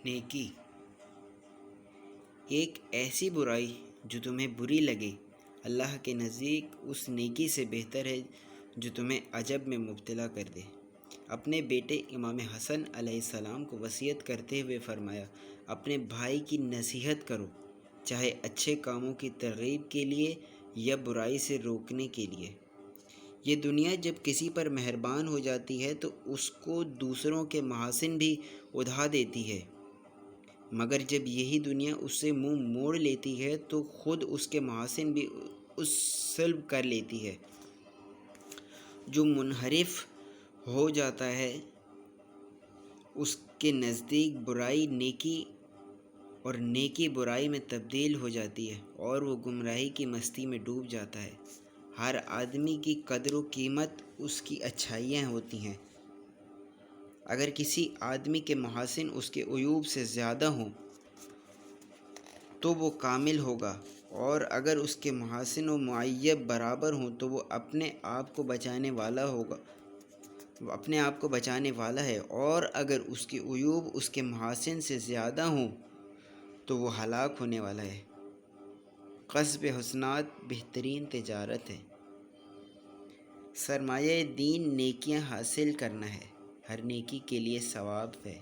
نیکی ایک ایسی برائی جو تمہیں بری لگے اللہ کے نزدیک اس نیکی سے بہتر ہے جو تمہیں عجب میں مبتلا کر دے۔ اپنے بیٹے امام حسن علیہ السلام کو وصیت کرتے ہوئے فرمایا، اپنے بھائی کی نصیحت کرو، چاہے اچھے کاموں کی ترغیب کے لیے یا برائی سے روکنے کے لیے۔ یہ دنیا جب کسی پر مہربان ہو جاتی ہے تو اس کو دوسروں کے محاسن بھی اڑا دیتی ہے، مگر جب یہی دنیا اس سے منہ موڑ لیتی ہے تو خود اس کے محاسن بھی اس سلب کر لیتی ہے۔ جو منحرف ہو جاتا ہے اس کے نزدیک برائی نیکی اور نیکی برائی میں تبدیل ہو جاتی ہے اور وہ گمراہی کی مستی میں ڈوب جاتا ہے۔ ہر آدمی کی قدر و قیمت اس کی اچھائیاں ہوتی ہیں۔ اگر کسی آدمی کے محاسن اس کے عیوب سے زیادہ ہوں تو وہ کامل ہوگا، اور اگر اس کے محاسن و معیب برابر ہوں تو وہ اپنے آپ کو بچانے والا ہے، اور اگر اس کے عیوب اس کے محاسن سے زیادہ ہوں تو وہ ہلاک ہونے والا ہے۔ کسب حسنات بہترین تجارت ہے۔ سرمایہ دین نیکیاں حاصل کرنا ہے، ہر نیکی کے لیے ثواب ہے۔